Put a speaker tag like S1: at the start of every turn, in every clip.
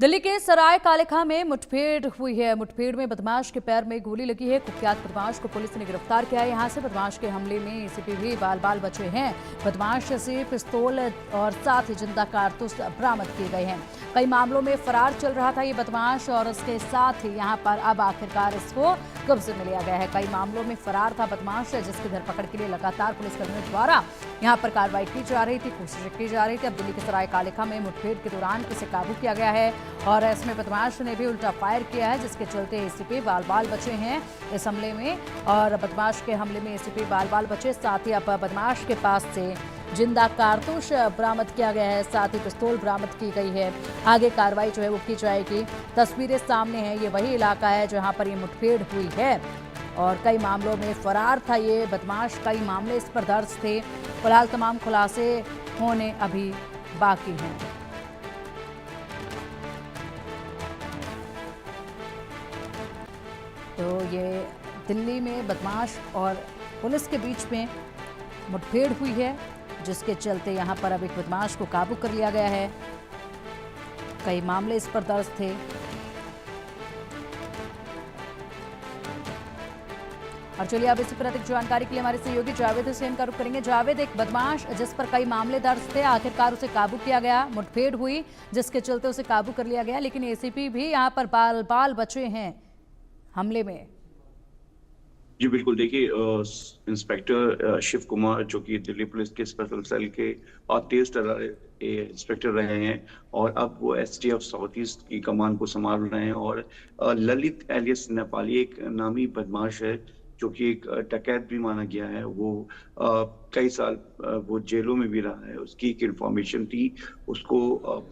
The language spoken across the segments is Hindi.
S1: दिल्ली के सराय कालेखां में मुठभेड़ हुई है। मुठभेड़ में बदमाश के पैर में गोली लगी है। कुख्यात बदमाश को पुलिस ने गिरफ्तार किया है। यहां से बदमाश के हमले में एसीपी भी बाल बचे हैं। बदमाश से पिस्तौल और साथ ही जिंदा कारतूस बरामद किए गए हैं। कई मामलों में फरार चल रहा था ये बदमाश और उसके साथ ही यहाँ पर अब आखिरकार इसको कब्जे में लिया गया है। कई मामलों में फरार था बदमाश, जिसकी धरपकड़ के लिए लगातार पुलिसकर्मियों द्वारा यहाँ पर कार्रवाई की जा रही थी, कोशिश की जा रही थी। अब दिल्ली के सराय कालेखां में मुठभेड़ के दौरान इसे काबू किया गया है और इसमें बदमाश ने भी उल्टा फायर किया है, जिसके चलते एसीपी बाल बचे हैं इस हमले में। और बदमाश के हमले में एसीपी बाल बचे, साथ ही अब बदमाश के पास से जिंदा कारतूस बरामद किया गया है, साथ ही पिस्तौल बरामद की गई है। आगे कार्रवाई जो है वो की जाएगी। तस्वीरें सामने हैं, ये वही इलाका है जहां पर ये मुठभेड़ हुई है और कई मामलों में फरार था ये बदमाश। कई मामले इस पर दर्ज थे। फिलहाल तमाम खुलासे होने अभी बाकी हैं। तो ये दिल्ली में बदमाश और पुलिस के बीच में मुठभेड़ हुई है, जिसके चलते यहां पर अब एक बदमाश को काबू कर लिया गया है। कई मामले इस पर दर्ज थे। और चलिए अब इसी पर अधिक जानकारी के लिए हमारे सहयोगी जावेद हुसैन का रुख करेंगे। जावेद, एक बदमाश जिस पर कई मामले दर्ज थे, आखिरकार उसे काबू किया गया, मुठभेड़ हुई जिसके चलते उसे काबू कर लिया गया, लेकिन एसीपी भी यहां पर बाल बचे हैं हमले में।
S2: जी बिल्कुल, देखिए इंस्पेक्टर शिव कुमार जो कि दिल्ली पुलिस के स्पेशल सेल के तेज तर्रार इंस्पेक्टर रहे हैं और अब वो एसटीएफ साउथ ईस्ट की कमान को संभाल रहे हैं। और ललित एलियस नेपाली एक नामी बदमाश है जो कि एक डकैत भी माना गया है। वो कई साल वो जेलों में भी रहा है। उसकी एक इंफॉर्मेशन थी, उसको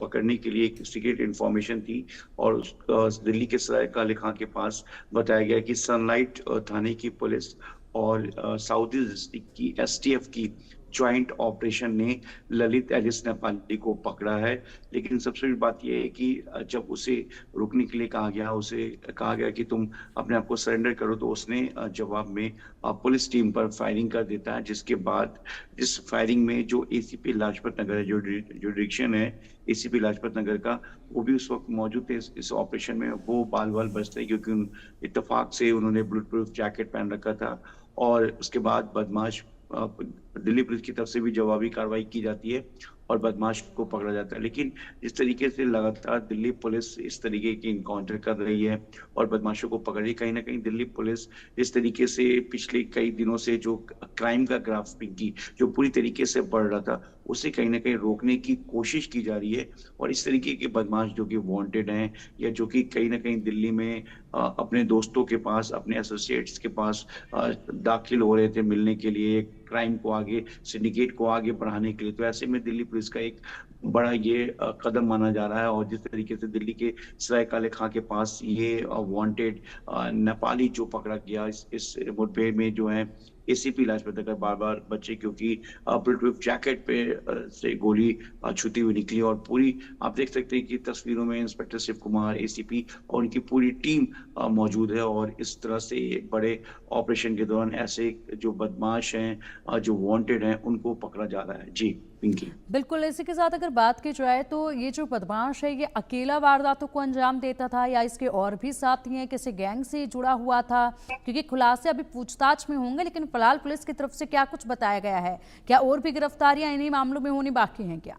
S2: पकड़ने के लिए एक सीक्रेट इंफॉर्मेशन थी और दिल्ली के सराय कालेखां के पास बताया गया कि सनलाइट थाने की पुलिस और साउथ ईस्ट डिस्ट्रिक्ट की एसटीएफ की ज्वाइंट ऑपरेशन ने ललित एलिस नेपाली को पकड़ा है। लेकिन सबसे बड़ी बात यह है कि जब उसे रुकने के लिए कहा गया, उसे कहा गया कि तुम अपने आप को सरेंडर करो, तो उसने जवाब में पुलिस टीम पर फायरिंग कर देता है। जिसके बाद इस फायरिंग में जो एसीपी लाजपत नगर है, जो डिरेक्शन है एसीपी लाजपत नगर का, वो भी उस वक्त मौजूद थे इस ऑपरेशन में। वो बाल बचते क्योंकि इत्तेफाक से उन्होंने बुलेट प्रूफ जैकेट पहन रखा था। और उसके बाद बदमाश दिल्ली पुलिस की तरफ से भी जवाबी कार्रवाई की जाती है और बदमाश को पकड़ा जाता है। लेकिन इस तरीके से लगातार दिल्ली पुलिस इस तरीके की इनकाउंटर कर रही है और बदमाशों को पकड़ रही है। कहीं ना कहीं दिल्ली पुलिस इस तरीके से पिछले कई दिनों से जो क्राइम का ग्राफ की जो पूरी तरीके से बढ़ रहा था, उसे कहीं ना कहीं रोकने की कोशिश की जा रही है। और इस तरीके के बदमाश जो कि वांटेड हैं या जो कि कहीं ना कहीं दिल्ली में अपने दोस्तों के पास, अपने एसोसिएट्स के पास दाखिल हो रहे थे मिलने के लिए, क्राइम को आगे, सिंडिकेट को आगे बढ़ाने के लिए, तो ऐसे में दिल्ली पुलिस का एक बड़ा ये कदम माना जा रहा है। और जिस तरीके से दिल्ली के सराय कालेखां के पास ये वांटेड नेपाली जो पकड़ा गया इस मुठभेड़ में, जो है एसीपी लाजपत नगर बार बचे, क्योंकि बुलेट प्रूफ जैकेट पे से गोली छूती हुई निकली। और पूरी आप देख सकते हैं कि तस्वीरों में इंस्पेक्टर शिव कुमार, एसीपी और उनकी पूरी टीम मौजूद है। और इस तरह से एक बड़े ऑपरेशन के दौरान ऐसे जो बदमाश हैं, जो वांटेड हैं, उनको पकड़ा जा रहा है। जी पिंकी,
S1: बिल्कुल। इसी के साथ अगर बात की जाए तो ये जो बदमाश है, ये अकेला वारदातों को अंजाम देता था या इसके और भी साथी हैं, किसी गैंग से जुड़ा हुआ था? क्योंकि खुलासे अभी पूछताछ में होंगे, लेकिन फिलहाल पुलिस की तरफ से क्या कुछ बताया गया है? क्या और भी गिरफ्तारियां इन्हीं मामलों में होनी बाकी हैं क्या?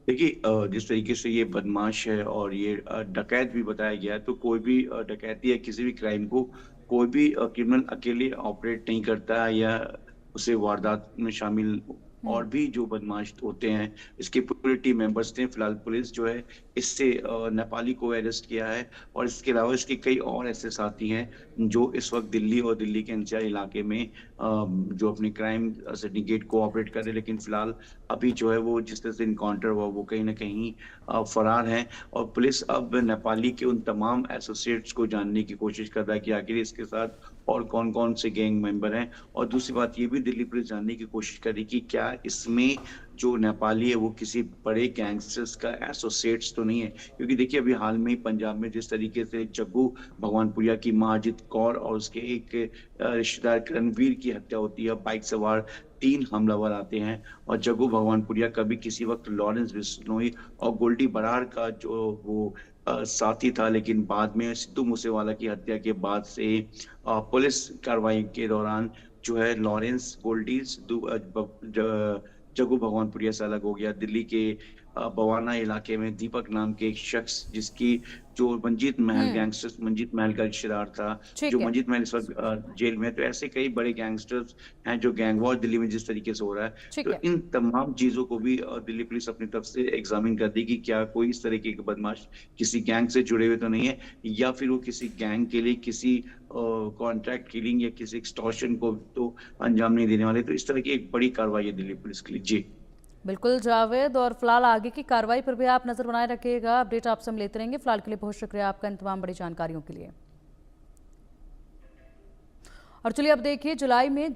S2: देखिए जिस तरीके से ये बदमाश है और ये डकैत भी बताया गया है, तो कोई भी डकैती या किसी भी क्राइम को कोई भी क्रिमिनल अकेले ऑपरेट नहीं करता है या उसे वारदात में शामिल और भी जो बदमाश होते हैं, इसके पूरे टीम मेंबर्स थे। फिलहाल पुलिस जो है इससे नेपाली को अरेस्ट किया है और इसके अलावा इसके कई और ऐसे साथी हैं जो इस वक्त दिल्ली और दिल्ली के एनसीआर इलाके में जो अपने क्राइम सिंडिकेट को ऑपरेट कर रहे हैं। लेकिन फिलहाल अभी जो है वो जिस तरह से इनकाउंटर हुआ, वो कहीं ना कहीं फरार हैं। और पुलिस अब नेपाली के उन तमाम एसोसिएट्स को जानने की कोशिश कर रहा है कि आखिर इसके साथ और कौन कौन से गैंग मेंबर हैं। और दूसरी बात ये भी दिल्ली पुलिस जानने की कोशिश कर रही कि क्या इसमें जो नेपाली है वो किसी बड़े गैंगस्टर्स का एसोसिएट्स तो नहीं है। क्योंकि देखिए अभी हाल में ही पंजाब में जिस तरीके से जग्गू भगवानपुरिया की मां अजित कौर और उसके एक रिश्तेदार रणवीर की हत्या होती है बाइक सवार 3 हमलावर आते हैं और जग्गू भगवानपुरिया कभी किसी वक्त लॉरेंस बिश्नोई और गोल्डी बरार का जो वो साथी था, लेकिन बाद में सिद्धू मूसेवाला की हत्या के बाद से पुलिस कार्रवाई के दौरान जो है लॉरेंस गोल्डी जग्गू भगवानपुरिया से अलग हो गया। दिल्ली के बवाना इलाके में दीपक नाम के एक शख्स, जिसकी जो मंजीत महल गैंगस्टर्स, मंजीत महल का रिश्तेदार था, जो
S1: ठीक है।
S2: मंजीत महल इस वक्त जेल में है। तो ऐसे कई बड़े गैंगस्टर्स हैं जो गैंग वॉर दिल्ली में जिस तरीके से हो रहा है,
S1: ठीक
S2: तो
S1: है।
S2: इन तमाम चीजों को भी दिल्ली पुलिस अपनी तरफ से एग्जामिन कर दी कि क्या कोई इस तरीके के बदमाश किसी गैंग से जुड़े हुए तो नहीं है, या फिर वो किसी गैंग के लिए किसी कॉन्ट्रैक्ट किलिंग या किसी एक्सटॉर्शन को तो अंजाम नहीं देने वाले। तो इस तरह की एक बड़ी कार्रवाई है दिल्ली पुलिस के लिए। जी
S1: बिल्कुल जावेद, और फिलहाल आगे की कार्रवाई पर भी आप नजर बनाए रखिएगा। अपडेट आपसे हम लेते रहेंगे। फिलहाल के लिए बहुत शुक्रिया आपका इन तमाम बड़ी जानकारियों के लिए। और चलिए अब देखिए, जुलाई में